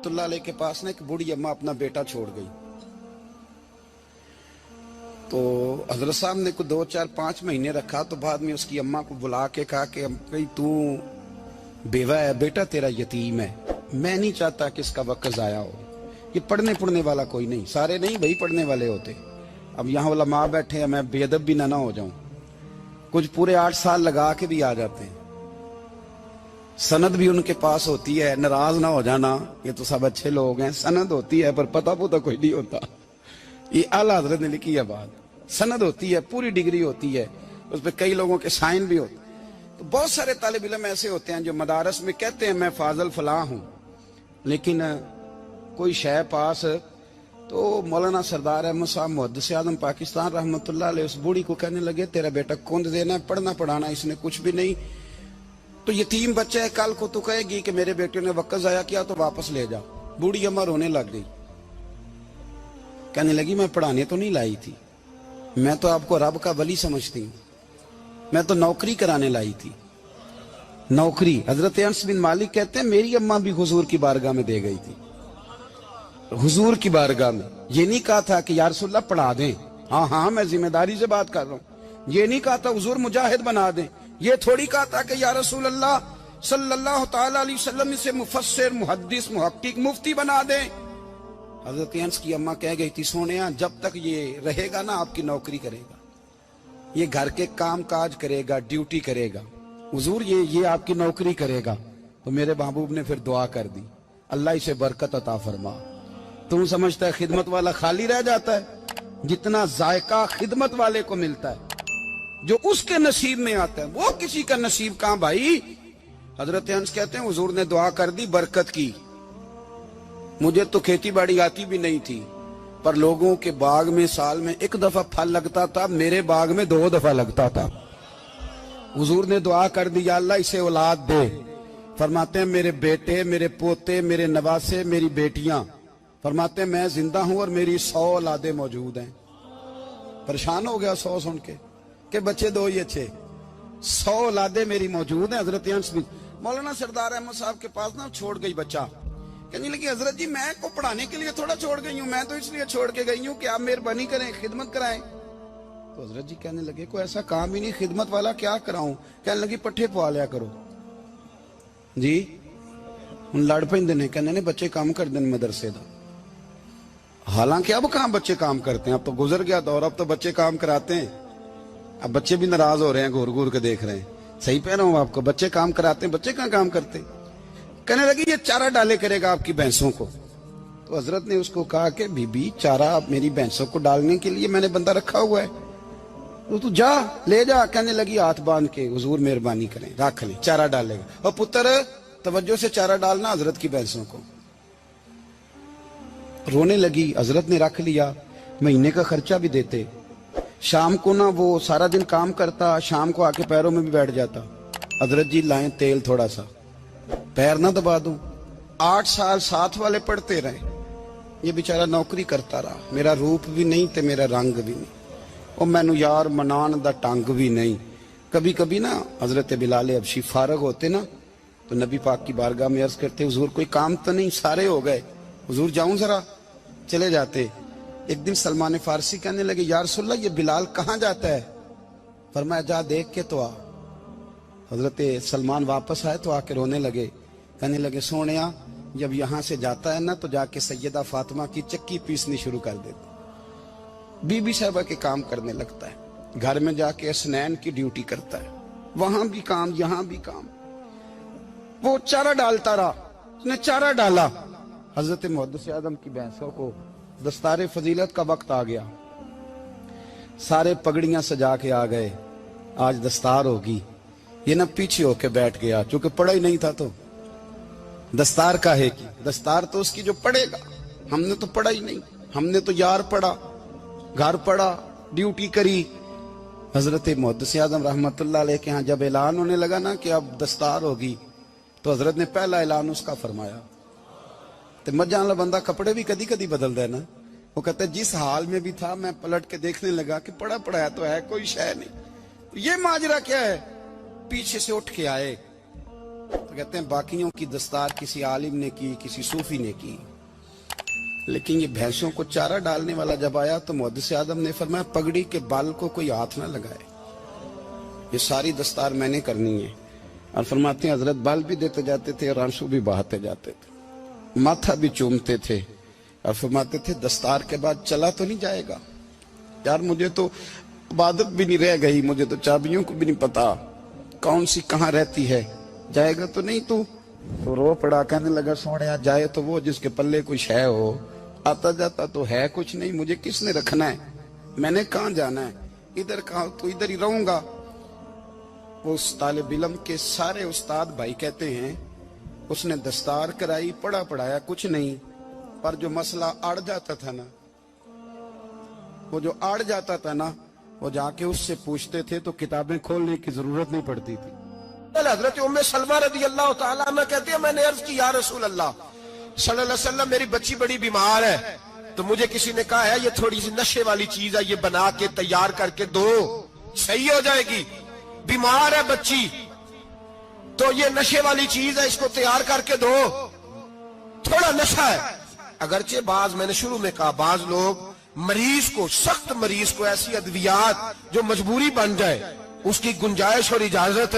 اللہ علیہ کے پاس نا ایک بوڑھی اماں اپنا بیٹا چھوڑ گئی. تو حضرت صاحب نے کو 2 4 5 مہینے رکھا. تو بعد میں اس کی اماں کو بلا کے کہا کہ تو بیوہ ہے, بیٹا تیرا یتیم ہے, میں نہیں چاہتا کہ اس کا وقت ضائع ہو. یہ پڑھنے والا کوئی نہیں, سارے نہیں بھائی پڑھنے والے ہوتے. اب یہاں علماء بیٹھے ہیں, میں بے ادب بھی نہ ہو جاؤں. کچھ پورے 8 سال لگا کے بھی آ جاتے ہیں, سند بھی ان کے پاس ہوتی ہے. ناراض نہ ہو جانا, یہ تو سب اچھے لوگ ہیں. سند ہوتی ہے پر پتہ کوئی نہیں ہوتا. یہ اعلیٰ حضرت نے لکھی ہے بات. سند ہوتی ہے, پوری ڈگری ہوتی ہے, اس پہ کئی لوگوں کے سائن بھی ہوتے ہیں. تو بہت سارے طالب علم ایسے ہوتے ہیں جو مدارس میں کہتے ہیں میں فاضل فلاں ہوں, لیکن کوئی شے پاس. تو مولانا سردار احمد صاحب محدث اعظم پاکستان رحمۃ اللہ علیہ اس بوڑھی کو کہنے لگے تیرا بیٹا کون دینا ہے, پڑھنا پڑھانا اس نے کچھ بھی نہیں, تو یتیم بچہ ہے, کل کو تو کہے گی کہ میرے بیٹے نے وقت ضائع کیا تو واپس لے جا. بوڑھی اماں رونے لگ گئی, کہنے لگی میں پڑھانے تو نہیں لائی تھی, میں تو آپ کو رب کا ولی سمجھتی ہوں, میں تو نوکری کرانے لائی تھی. نوکری. حضرت انس بن مالک کہتے ہیں میری اماں بھی حضور کی بارگاہ میں دے گئی تھی. حضور کی بارگاہ میں یہ نہیں کہا تھا کہ یا رسول اللہ پڑھا دیں, ہاں میں ذمہ داری سے بات کر رہا ہوں. یہ نہیں کہا تھا حضور مجاہد بنا دیں. یہ تھوڑی کہا تھا کہ یا رسول اللہ صلی اللہ تعالی علیہ وسلم سے مفسر محدث محقق مفتی بنا دیں. حضرت انس کی اماں کہہ گئی تھی سونیا جب تک یہ رہے گا نا آپ کی نوکری کرے گا, یہ گھر کے کام کاج کرے گا, ڈیوٹی کرے گا. حضور یہ آپ کی نوکری کرے گا. تو میرے محبوب نے پھر دعا کر دی, اللہ اسے برکت عطا فرما. تم سمجھتا ہے خدمت والا خالی رہ جاتا ہے؟ جتنا ذائقہ خدمت والے کو ملتا ہے, جو اس کے نصیب میں آتا ہے, وہ کسی کا نصیب کہاں بھائی. حضرت انس کہتے ہیں حضور نے دعا کر دی, برکت کی. مجھے تو کھیتی باڑی آتی بھی نہیں تھی, پر لوگوں کے باغ میں سال میں 1 دفعہ پھل لگتا تھا, میرے باغ میں 2 دفعہ لگتا تھا. حضور نے دعا کر دی یا اللہ اسے اولاد دے. فرماتے ہیں میرے بیٹے, میرے پوتے, میرے نواسے, میری بیٹیاں. فرماتے ہیں میں زندہ ہوں اور میری 100 اولادیں موجود ہیں. پریشان ہو گیا 100 سن کے کہ بچے 2 ہی اچھے, 100 اولادیں میری موجود ہیں. حضرت انس بن مولانا سردار احمد صاحب کے پاس نا چھوڑ گئی بچہ. کہنے لگی حضرت جی میں کو پڑھانے کے لیے تھوڑا چھوڑ گئی ہوں, میں تو اس لیے چھوڑ کے گئی ہوں کہ آپ مہربانی کریں خدمت کرائیں. تو حضرت جی کہنے لگے کوئی ایسا کام ہی نہیں, خدمت والا کیا کراؤں. کہنے لگی پٹھے پوا لیا کرو. جی ہن لڑ پیندے نے, کہنے نے بچے کام کر دیں مدرسے دا. حالانکہ اب کہاں بچے کام کرتے ہیں, اب تو گزر گیا دور, اب تو بچے کام کراتے ہیں. اب بچے بھی ناراض ہو رہے ہیں, گھور گھور کے دیکھ رہے ہیں. صحیح پہ رہا ہوں آپ کو, بچے کام کراتے ہیں, بچے کہاں کام کرتے. کہنے لگی یہ چارہ ڈالے کرے گا آپ کی بھینسوں کو. تو حضرت نے اس کو کہا کہ بی بی چارہ میری بھینسوں کو ڈالنے کے لیے میں نے بندہ رکھا ہوا ہے, تو جا لے جا. کہنے لگی ہاتھ باندھ کے حضور مہربانی کریں رکھ لیں, چارہ ڈالے گا. اور پتر توجہ سے چارہ ڈالنا حضرت کی بھینسوں کو. رونے لگی. حضرت نے رکھ لیا, مہینے کا خرچہ بھی دیتے. شام کو نا وہ سارا دن کام کرتا, شام کو آ کے پیروں میں بھی بیٹھ جاتا. حضرت جی لائیں تیل تھوڑا سا, پیر نہ دبا دوں. 8 سال ساتھ والے پڑھتے رہے, یہ بیچارہ نوکری کرتا رہا. میرا روپ بھی نہیں تے میرا رنگ بھی نہیں, اور مینو یار منان دا ٹنگ بھی نہیں. کبھی کبھی نا حضرت بلال حبشی فارغ ہوتے نا تو نبی پاک کی بارگاہ میں عرض کرتے حضور کوئی کام تو نہیں, سارے ہو گئے, حضور جاؤں ذرا. چلے جاتے. ایک دن سلمان فارسی کہنے لگے یا رسول اللہ یہ بلال کہاں جاتا ہے. فرمایا جا دیکھ کے تو آ. حضرت سلمان واپس آئے تو آ کے رونے لگے. کہنے لگے سونیا جب یہاں سے جاتا ہے نا تو جا کے سیدہ فاطمہ کی چکی پیسنی شروع کر دیتا, بی بی صاحبہ کے کام کرنے لگتا ہے. گھر میں جا کے اسنین کی ڈیوٹی کرتا ہے, وہاں بھی کام یہاں بھی کام. وہ چارہ ڈالتا رہا, اس نے چارہ ڈالا. حضرت محدث اعظم کی بھینسوں کو دستار فضیلت کا وقت آ گیا, سارے پگڑیاں سجا کے آ گئے, آج دستار ہوگی. یہ نہ پیچھے ہو کے بیٹھ گیا, چونکہ پڑھا ہی نہیں تھا تو دستار کاہے کی. دستار تو اس کی جو پڑھے گا, ہم نے تو پڑھا ہی نہیں, ہم نے تو یار پڑھا, گھر پڑھا, ڈیوٹی کری. حضرت محدث اعظم رحمت اللہ علیہ کے ہاں جب اعلان ہونے لگا نا کہ اب دستار ہوگی, تو حضرت نے پہلا اعلان اس کا فرمایا. تو مجھان والا بندہ کپڑے بھی کدی کدی بدل دے نا, وہ کہتا ہے جس حال میں بھی تھا میں پلٹ کے دیکھنے لگا کہ پڑھا پڑھایا تو ہے, کوئی شے نہیں. یہ ماجرا کیا ہے. پیچھے سے اٹھ کے آئے, تو کہتے ہیں باقیوں کی دستار کسی عالم نے کی, کسی صوفی نے کی, لیکن یہ بھینسوں کو چارہ ڈالنے والا جب آیا تو محدث اعظم نے فرمایا پگڑی کے بال کو کوئی ہاتھ نہ لگائے, یہ ساری دستار میں نے کرنی ہے. اور فرماتے ہیں حضرت بال بھی دیتے جاتے تھے اور آنسو بھی بہاتے جاتے تھے, ماتھا بھی چومتے تھے, اور فرماتے تھے دستار کے بعد چلا تو نہیں جائے گا یار, مجھے تو عبادت بھی نہیں رہ گئی, مجھے تو چابیوں کو بھی نہیں پتا کون سی کہاں رہتی ہے, جائے گا تو نہیں تو رو پڑا, کہنے لگا سوڑیا جائے تو وہ جس کے پلے کچھ ہے ہو, آتا جاتا تو ہے کچھ نہیں, مجھے کس نے رکھنا ہے, میں نے کہاں جانا ہے, ادھر کہاں تو ادھر ہی رہوں گا. اس طالب علم کے سارے استاد بھائی کہتے ہیں اس نے دستار کرائی, پڑھا پڑھایا کچھ نہیں, پر جو مسئلہ اڑ جاتا تھا نا, وہ جو اڑ جاتا تھا نا, وہ جا کے اس سے پوچھتے تھے تو کتابیں کھولنے کی ضرورت نہیں پڑتی تھی. حضرت ام سلمہ رضی اللہ تعالیٰ عنہ کہتی ہے میں نے عرض کی یا رسول اللہ صلی اللہ علیہ وسلم میری بچی بڑی بیمار ہے, تو مجھے کسی نے کہا ہے یہ تھوڑی سی نشے والی چیز ہے, یہ بنا کے تیار کر کے دو صحیح ہو جائے گی, بیمار ہے بچی تو یہ نشے والی چیز ہے, اس کو تیار کر کے دو, تھوڑا نشہ ہے. اگرچہ بعض, میں نے شروع میں کہا, بعض لوگ مریض کو, سخت مریض کو ایسی ادویات جو مجبوری بن جائے اس کی گنجائش اور اجازت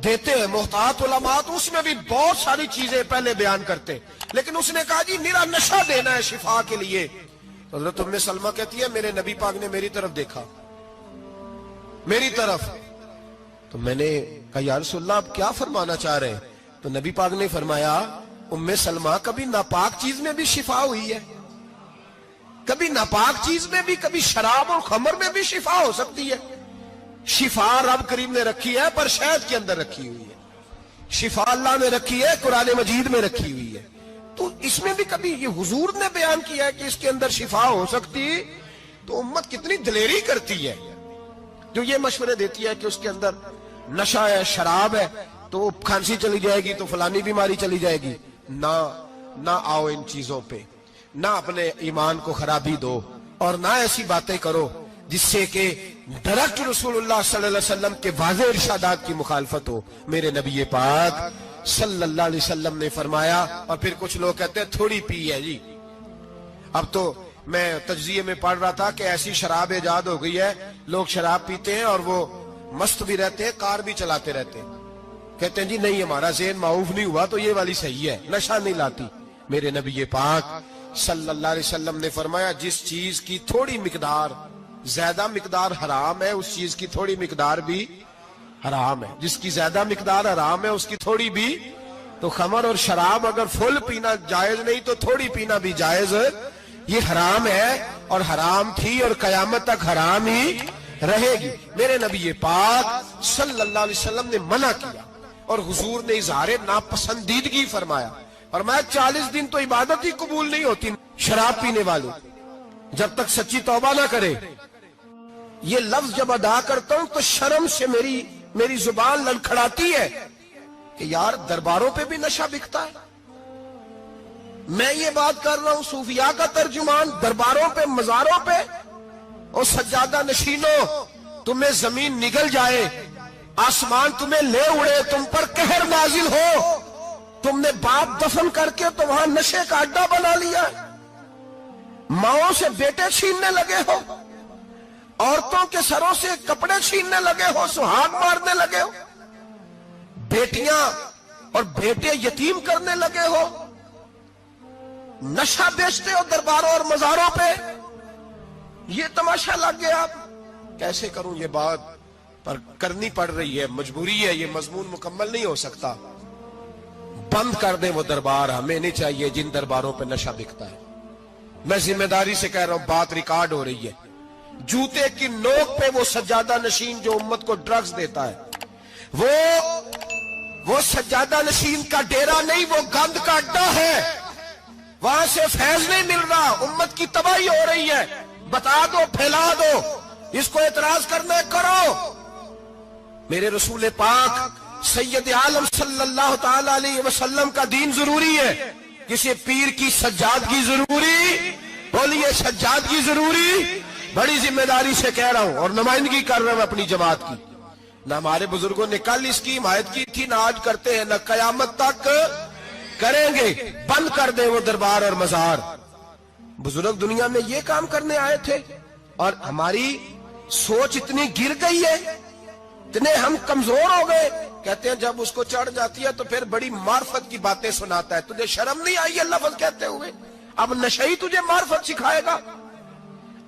دیتے ہیں. محتاط علماء تو اس میں بھی بہت ساری چیزیں پہلے بیان کرتے, لیکن اس نے کہا جی میرا نشہ دینا ہے شفا کے لیے. حضرت ام سلمہ کہتی ہے میرے نبی پاک نے میری طرف دیکھا, میری طرف, تو میں نے کہا یا رسول اللہ آپ کیا فرمانا چاہ رہے ہیں؟ تو نبی پاک نے فرمایا ام سلمہ کبھی ناپاک چیز میں بھی شفا ہوئی ہے, کبھی ناپاک چیز میں بھی, کبھی شراب اور خمر میں بھی شفا ہو سکتی ہے. شفا رب کریم نے رکھی ہے پر شہد کے اندر رکھی ہوئی ہے, شفا اللہ نے رکھی ہے قرآن مجید میں رکھی ہوئی ہے, تو اس میں بھی کبھی یہ حضور نے بیان کیا ہے کہ اس کے اندر شفا ہو سکتی, تو امت کتنی دلیری کرتی ہے جو یہ مشورے دیتی ہے کہ اس کے اندر نشہ ہے, شراب ہے, تو کھانسی چلی جائے گی تو فلانی بیماری چلی جائے گی. نہ آؤ ان چیزوں پہ, نہ اپنے ایمان کو خرابی دو, اور نہ ایسی باتیں کرو جس سے کہ ڈائریکٹ رسول اللہ صلی اللہ علیہ وسلم کے واضح ارشادات کی مخالفت ہو. میرے نبی پاک صلی اللہ علیہ وسلم نے فرمایا, اور پھر کچھ لوگ کہتے ہیں تھوڑی پی ہے جی. اب تو میں تجزیے میں پڑھ رہا تھا کہ ایسی شراب ایجاد ہو گئی ہے, لوگ شراب پیتے ہیں اور وہ مست بھی رہتے ہیں, کار بھی چلاتے رہتے ہیں, کہتے ہیں جی نہیں ہمارا ذہن معاف نہیں ہوا تو یہ والی صحیح ہے, نشہ نہیں لاتی. میرے نبی پاک صلی اللہ علیہ وسلم نے فرمایا جس چیز کی تھوڑی مقدار, زیادہ مقدار حرام ہے اس چیز کی تھوڑی مقدار بھی حرام ہے, جس کی زیادہ مقدار حرام ہے اس کی تھوڑی بھی. تو خمر اور شراب اگر فل پینا جائز نہیں تو تھوڑی پینا بھی جائز, یہ حرام ہے اور حرام تھی اور قیامت تک حرام ہی رہے گی. میرے نبی پاک صلی اللہ علیہ وسلم نے منع کیا اور حضور نے اظہار ناپسندیدگی فرمایا, اور میں 40 دن تو عبادت ہی قبول نہیں ہوتی شراب پینے والوں جب تک سچی توبہ نہ کرے. یہ لفظ جب ادا کرتا ہوں تو شرم سے میری زبان لڑکھڑاتی ہے کہ یار درباروں پہ بھی نشہ بکتا ہے. میں یہ بات کر رہا ہوں صوفیاء کا ترجمان, درباروں پہ, مزاروں پہ, اور سجادہ نشینوں تمہیں زمین نگل جائے, آسمان تمہیں لے اڑے, تم پر قہر نازل ہو, تم نے باپ دفن کر کے تو وہاں نشے کا اڈا بنا لیا, ماؤں سے بیٹے چھیننے لگے ہو, عورتوں کے سروں سے کپڑے چھیننے لگے ہو, سہاگ مارنے لگے ہو, بیٹیاں اور بیٹے یتیم کرنے لگے ہو, نشہ بیچتے ہو درباروں اور مزاروں پہ, یہ تماشا لگ گیا. آپ کیسے کروں یہ بات, پر کرنی پڑ رہی ہے, مجبوری ہے, یہ مضمون مکمل نہیں ہو سکتا. بند کر دیں وہ دربار, ہمیں نہیں چاہیے جن درباروں پہ نشہ بکتا ہے. میں ذمہ داری سے کہہ رہا ہوں, بات ریکارڈ ہو رہی ہے. جوتے کی نوک پہ وہ سجادہ نشین جو امت کو ڈرگز دیتا ہے, وہ سجادہ نشین کا ڈیرا نہیں, وہ گند کا اڈا ہے, وہاں سے فیض نہیں مل رہا, امت کی تباہی ہو رہی ہے. بتا دو, پھیلا دو, اس کو اعتراض کرنا کرو. میرے رسول پاک سید عالم صلی اللہ تعالی علیہ وسلم کا دین ضروری ہے, کسی پیر کی سجادگی ضروری, بولیے سجادگی ضروری. بڑی ذمہ داری سے کہہ رہا ہوں اور نمائندگی کر رہا ہوں اپنی جماعت کی. نہ ہمارے بزرگوں نے کل اس کی حمایت کی تھی، نہ آج کرتے ہیں، نہ قیامت تک کریں گے۔ بند کر دیں وہ دربار اور مزار۔ بزرگ دنیا میں یہ کام کرنے آئے تھے، اور ہماری سوچ اتنی گر گئی ہے، اتنے ہم کمزور ہو گئے۔ کہتے ہیں جب اس کو چڑھ جاتی ہے تو پھر بڑی معرفت کی باتیں سناتا ہے۔ تجھے شرم نہیں آئی یہ لفظ کہتے ہوئے؟ اب نشئی تجھے معرفت سکھائے گا؟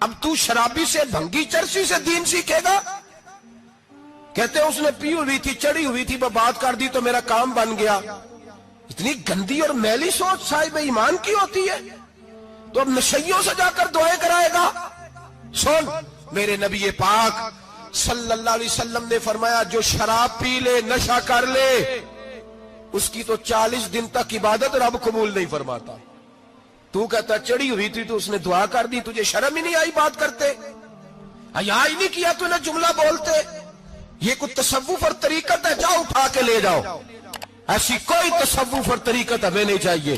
اب تو شرابی سے، بھنگی چرسی سے دین سیکھے گا؟ کہتے ہیں اس نے پی ہوئی تھی، چڑھی ہوئی تھی، وہ بات کر دی تو میرا کام بن گیا۔ اتنی گندی اور میلی سوچ صاحب ایمان کی ہوتی ہے، تو اب نشیوں سے جا کر دعائیں کرائے گا؟ سن، میرے نبی پاک صلی اللہ علیہ وسلم نے فرمایا جو شراب پی لے، نشہ کر لے، اس کی تو 40 دن تک عبادت رب قبول نہیں فرماتا۔ تو کہتا چڑھی ہوئی تھی تو اس نے دعا کر دی، تجھے شرم ہی نہیں آئی بات کرتے؟ حیا ہی نہیں کیا تو نہ جملہ بولتے؟ یہ کوئی تصوف اور طریقت ہے؟ جاؤ اٹھا کے لے جاؤ۔ ایسی کوئی تصوف اور طریقت ہمیں نہیں چاہیے،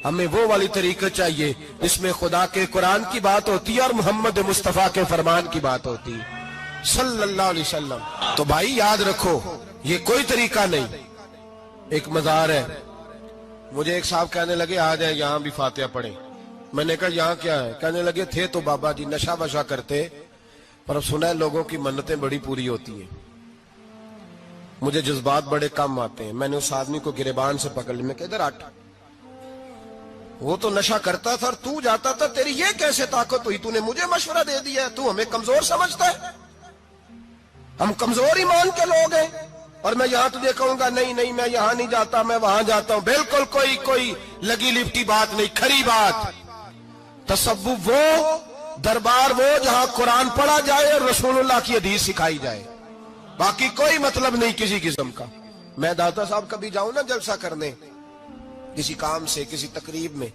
ہمیں وہ والی طریقت چاہیے جس میں خدا کے قرآن کی بات ہوتی ہے اور محمد مصطفیٰ کے فرمان کی بات ہوتی ہے صلی اللہ علیہ وسلم۔ تو بھائی یاد رکھو، یہ کوئی طریقہ نہیں۔ ایک مزار ہے، مجھے ایک صاحب کہنے لگے آ جائیں یہاں بھی فاتحہ پڑھیں۔ میں نے کہا یہاں کیا ہے؟ کہنے لگے تھے تو بابا جی نشہ وشہ کرتے، پر اب سنا ہے لوگوں کی منتیں بڑی پوری ہوتی ہیں۔ مجھے جذبات بڑے کم آتے ہیں۔ میں نے اس آدمی کو گریبان سے پکڑ لیا، میں کہ ادھر ہٹ، وہ تو نشہ کرتا تھا اور تو جاتا تھا، تیری یہ کیسے طاقت ہوئی؟ تو نے مجھے مشورہ دے دیا ہے، تو ہمیں کمزور سمجھتا ہے؟ ہم کمزور ایمان کے لوگ ہیں، اور میں یہاں تجھے کہوں گا نہیں نہیں میں یہاں نہیں جاتا، میں وہاں جاتا ہوں۔ بالکل کوئی لگی لپٹی بات نہیں، کھری بات۔ تصوف وہ، دربار وہ جہاں قرآن پڑھا جائے اور رسول اللہ کی حدیث سکھائی جائے، باقی کوئی مطلب نہیں کسی قسم کا۔ میں داتا صاحب کبھی جاؤں نا جلسہ کرنے کسی کام سے، کسی تقریب میں،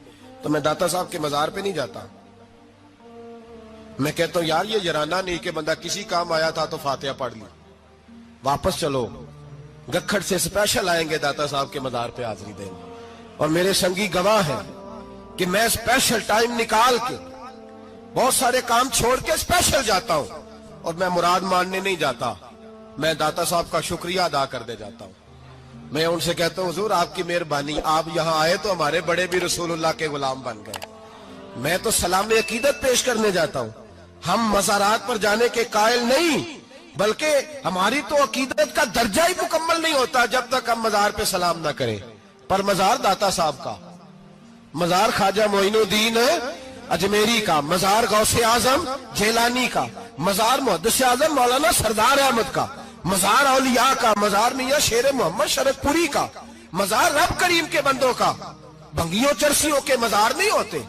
تو میں داتا صاحب کے مزار پہ نہیں جاتا۔ میں کہتا ہوں یار یہ جرانہ نہیں کہ بندہ کسی کام آیا تھا تو فاتحہ پڑھ لی، واپس چلو گکھڑ سے اسپیشل آئیں گے داتا صاحب کے مزار پہ حاضری دیں، اور میرے سنگی گواہ ہیں کہ میں اسپیشل ٹائم نکال کے بہت سارے کام چھوڑ کے اسپیشل جاتا ہوں، اور میں مراد ماننے نہیں جاتا، میں داتا صاحب کا شکریہ ادا کر دے جاتا ہوں۔ میں ان سے کہتا ہوں حضور آپ کی مہربانی، آپ یہاں آئے تو ہمارے بڑے بھی رسول اللہ کے غلام بن گئے۔ میں تو سلام عقیدت پیش کرنے جاتا ہوں، ہم مزارات پر جانے کے قائل نہیں، بلکہ ہماری تو عقیدت کا درجہ ہی مکمل نہیں ہوتا جب تک ہم مزار پہ سلام نہ کریں۔ پر مزار داتا صاحب کا، مزار خواجہ معین الدین اجمیری کا، مزار غوث اعظم جیلانی کا، مزار محدث اعظم مولانا سردار احمد کا، مزار اولیاء کا، مزار میاں شیر محمد شرک پوری کا، مزار رب کریم کے بندوں کا۔ بھنگیوں چرسیوں کے مزار نہیں ہوتے،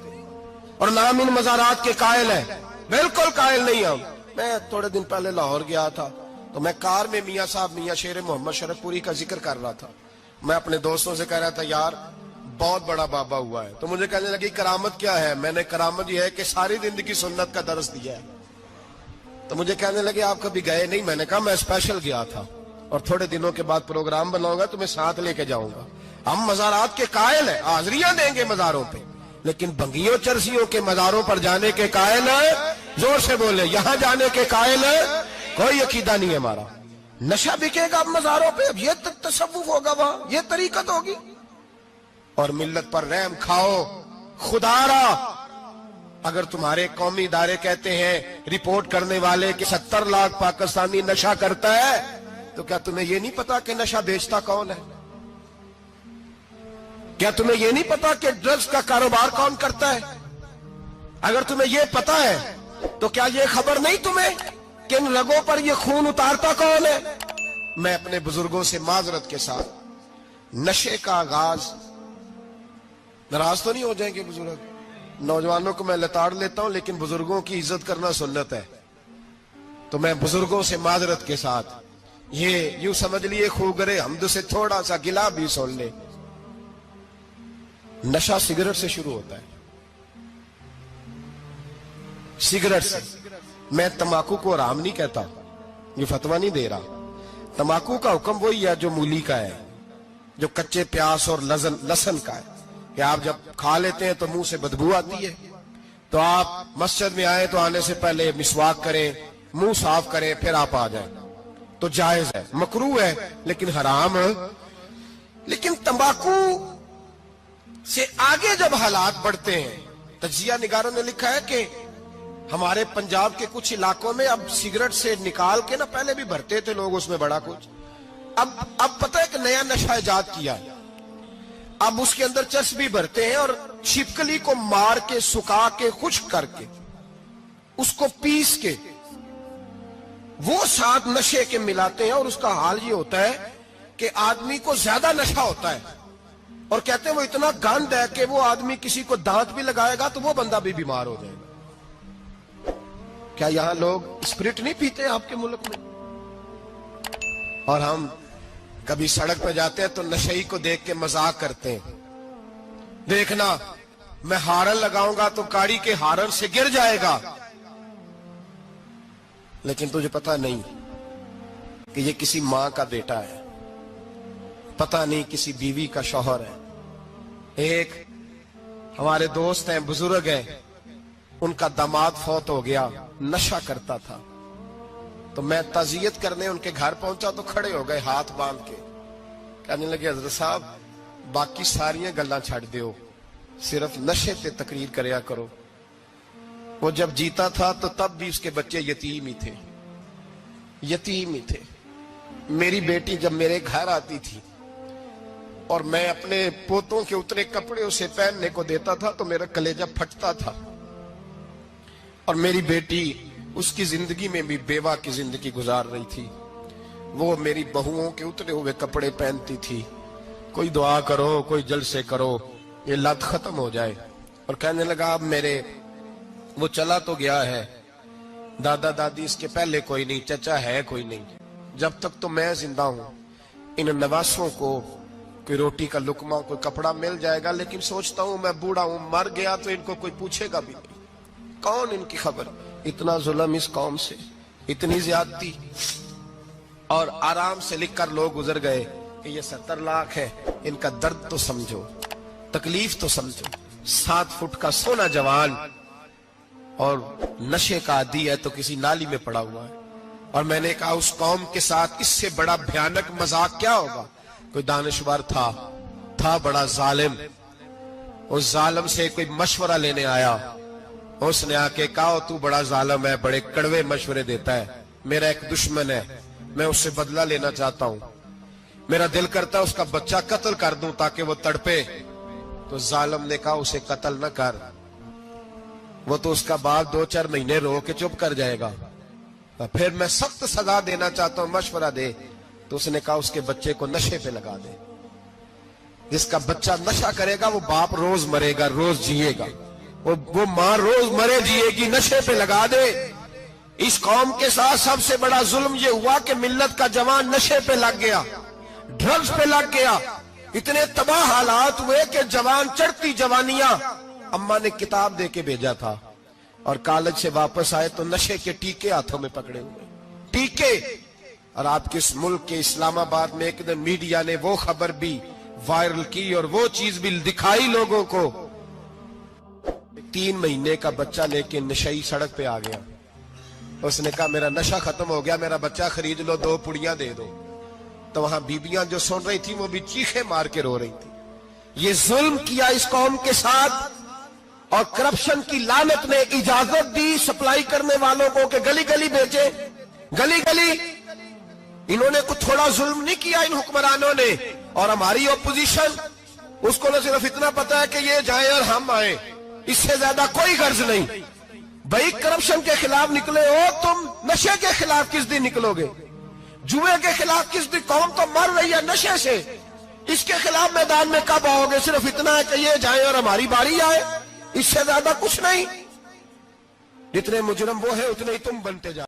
اور نام ان مزارات کے قائل ہیں، بالکل قائل نہیں ہم۔ میں تھوڑے دن پہلے لاہور گیا تھا، تو میں کار میں میاں صاحب میاں شیر محمد شرک پوری کا ذکر کر رہا تھا۔ میں اپنے دوستوں سے کہہ رہا تھا یار بہت بڑا بابا ہوا ہے، تو مجھے کہنے لگی کرامت کیا ہے؟ میں نے کرامت یہ ہے کہ ساری زندگی سنت کا درس دیا ہے۔ تو مجھے کہنے لگے آپ کبھی گئے نہیں؟ میں نے کہا میں اسپیشل گیا تھا، اور تھوڑے دنوں کے بعد پروگرام بناؤں گا تو میں ساتھ لے کے جاؤں گا۔ ہم مزارات کے قائل ہیں، حاضریاں دیں گے مزاروں پہ، لیکن بھنگیوں چرسیوں کے مزاروں پر جانے کے قائل ہیں؟ زور سے بولے، یہاں جانے کے قائل ہیں؟ کوئی عقیدہ نہیں ہے ہمارا۔ نشہ بکے گا اب مزاروں پہ، اب یہ تصوف ہوگا وہاں، یہ طریقت ہوگی۔ اور ملت پر رحم کھاؤ خدا را۔ اگر تمہارے قومی ادارے کہتے ہیں رپورٹ کرنے والے کہ 70 لاکھ پاکستانی نشہ کرتا ہے، تو کیا تمہیں یہ نہیں پتا کہ نشہ بیچتا کون ہے؟ کیا تمہیں یہ نہیں پتا کہ ڈرگز کا کاروبار کون کرتا ہے؟ اگر تمہیں یہ پتا ہے تو کیا یہ خبر نہیں تمہیں کہ ان رگوں پر یہ خون اتارتا کون ہے؟ میں اپنے بزرگوں سے معذرت کے ساتھ، نشے کا آغاز، ناراض تو نہیں ہو جائیں گے بزرگ، نوجوانوں کو میں لتاڑ لیتا ہوں لیکن بزرگوں کی عزت کرنا سنت ہے، تو میں بزرگوں سے معذرت کے ساتھ، یہ یوں سمجھ لیے خوگرے حمد سے تھوڑا سا گلا بھی سن لے۔ نشہ سگریٹ سے شروع ہوتا ہے، سگریٹ سے۔ میں تمباکو کو حرام نہیں کہتا، یہ فتویٰ نہیں دے رہا۔ تمباکو کا حکم وہی ہے جو مولی کا ہے، جو کچے پیاز اور لہسن کا ہے، کہ آپ جب کھا لیتے ہیں تو منہ سے بدبو آتی ہے، تو آپ مسجد میں آئیں تو آنے سے پہلے مسواک کریں، منہ صاف کریں، پھر آپ آ جائیں۔ تو جائز ہے، مکروہ ہے لیکن حرام۔ لیکن تمباکو سے آگے جب حالات بڑھتے ہیں، تجزیہ نگاروں نے لکھا ہے کہ ہمارے پنجاب کے کچھ علاقوں میں اب سگریٹ سے نکال کے نا، پہلے بھی بھرتے تھے لوگ اس میں بڑا کچھ، اب پتہ ہے کہ نیا نشہ ایجاد کیا ہے، اب اس کے اندر چرس بھی بھرتے ہیں اور چھپکلی کو مار کے سکھا کے خشک کر کے اس کو پیس کے وہ ساتھ نشے کے ملاتے ہیں، اور اس کا حال یہ ہوتا ہے کہ آدمی کو زیادہ نشہ ہوتا ہے، اور کہتے ہیں وہ اتنا گند ہے کہ وہ آدمی کسی کو دانت بھی لگائے گا تو وہ بندہ بھی بیمار ہو جائے گا۔ کیا یہاں لوگ اسپرٹ نہیں پیتے آپ کے ملک میں؟ اور ہم کبھی سڑک پہ جاتے ہیں تو نشئی کو دیکھ کے مذاق کرتے ہیں، دیکھنا میں ہارن لگاؤں گا تو گاڑی کے ہارن سے گر جائے گا، لیکن تجھے پتا نہیں کہ یہ کسی ماں کا بیٹا ہے، پتا نہیں کسی بیوی کا شوہر ہے۔ ایک ہمارے دوست ہیں، بزرگ ہیں، ان کا داماد فوت ہو گیا، نشہ کرتا تھا، تو میں تعزیت کرنے ان کے گھر پہنچا تو کھڑے ہو گئے ہاتھ باندھ کے، کہنے لگے حضرت صاحب باقی ساریاں گلاں چھڑ دیو، صرف نشے تے تقریر کریا کرو۔ وہ جب جیتا تھا تو تب بھی اس کے بچے یتیم ہی تھے، یتیم ہی تھے۔ میری بیٹی جب میرے گھر آتی تھی اور میں اپنے پوتوں کے اتنے کپڑے اسے پہننے کو دیتا تھا تو میرا کلیجہ پھٹتا تھا، اور میری بیٹی اس کی زندگی میں بھی بیوہ کی زندگی گزار رہی تھی، وہ میری بہوؤں کے اترے ہوئے کپڑے پہنتی تھی، کوئی دعا کرو، کوئی جلسے کرو، یہ لت ختم ہو جائے۔ اور کہنے لگا اب میرے وہ چلا تو گیا ہے، دادا دادی اس کے پہلے کوئی نہیں، چچا ہے کوئی نہیں، جب تک تو میں زندہ ہوں ان نواسوں کو کوئی روٹی کا لقمہ، کوئی کپڑا مل جائے گا، لیکن سوچتا ہوں میں بوڑھا ہوں، مر گیا تو ان کو کوئی پوچھے گا بھی نہیں، کون ان کی خبر۔ اتنا ظلم اس قوم سے، اتنی زیادتی، اور آرام سے لکھ کر لوگ گزر گئے کہ یہ 70 لاکھ ہے، ان کا درد تو سمجھو، تکلیف تو سمجھو۔ 7 فٹ کا سونا جوان اور نشے کا عادی ہے تو کسی نالی میں پڑا ہوا ہے۔ اور میں نے کہا اس قوم کے ساتھ اس سے بڑا بھیانک مذاق کیا ہوگا؟ کوئی دانشور تھا بڑا ظالم، اس ظالم سے کوئی مشورہ لینے آیا، اس نے آ کے کہا تو بڑا ظالم ہے، بڑے کڑوے مشورے دیتا ہے، میرا ایک دشمن ہے، میں اس سے بدلہ لینا چاہتا ہوں، میرا دل کرتا ہے اس کا بچہ قتل کر دوں تاکہ وہ تڑپے۔ تو ظالم نے کہا اسے قتل نہ کر، وہ تو اس کا باپ 2-4 مہینے رو کے چپ کر جائے گا، پھر میں سخت سزا دینا چاہتا ہوں، مشورہ دے۔ تو اس نے کہا اس کے بچے کو نشے پہ لگا دے، جس کا بچہ نشہ کرے گا وہ باپ روز مرے گا، روز جیے گا، وہ ماں روز مرے جیے گی، نشے پہ لگا دے۔ اس قوم کے ساتھ سب سے بڑا ظلم یہ ہوا کہ ملت کا جوان نشے پہ لگ گیا، ڈرگز پہ لگ گیا، اتنے تباہ حالات ہوئے کہ جوان چڑھتی جوانیاں، اماں نے کتاب دے کے بھیجا تھا، اور کالج سے واپس آئے تو نشے کے ٹیکے ہاتھوں میں پکڑے ہوئے، ٹیکے۔ اور آپ کے اس ملک کے اسلام آباد میں ایک دن میڈیا نے وہ خبر بھی وائرل کی اور وہ چیز بھی دکھائی لوگوں کو، 3 مہینے کا بچہ لے کے نشئی سڑک پہ آ گیا، اس نے کہا میرا نشہ ختم ہو گیا، میرا بچہ خرید لو، 2 پڑیاں دے دو۔ تو وہاں بیبیاں جو سن رہی تھی وہ بھی چیخے مار کے رو رہی تھی۔ یہ ظلم کیا اس قوم کے ساتھ، اور کرپشن کی لعنت نے اجازت دی سپلائی کرنے والوں کو کہ گلی گلی بیچے، گلی گلی۔ انہوں نے کچھ تھوڑا ظلم نہیں کیا ان حکمرانوں نے، اور ہماری اپوزیشن اس کو نہ صرف اتنا پتا ہے کہ یہ جائیں اور ہم آئیں، اس سے زیادہ کوئی غرض نہیں۔ بھائی کرپشن کے خلاف نکلے ہو تم، نشے کے خلاف کس دن نکلو گے؟ جوئے کے خلاف کس دن؟ قوم تو مر رہی ہے نشے سے، اس کے خلاف میدان میں کب آؤ گے؟ صرف اتنا ہے کہ یہ جائیں اور ہماری باری آئے، اس سے زیادہ کچھ نہیں۔ جتنے مجرم وہ ہیں اتنے ہی تم بنتے جاؤ۔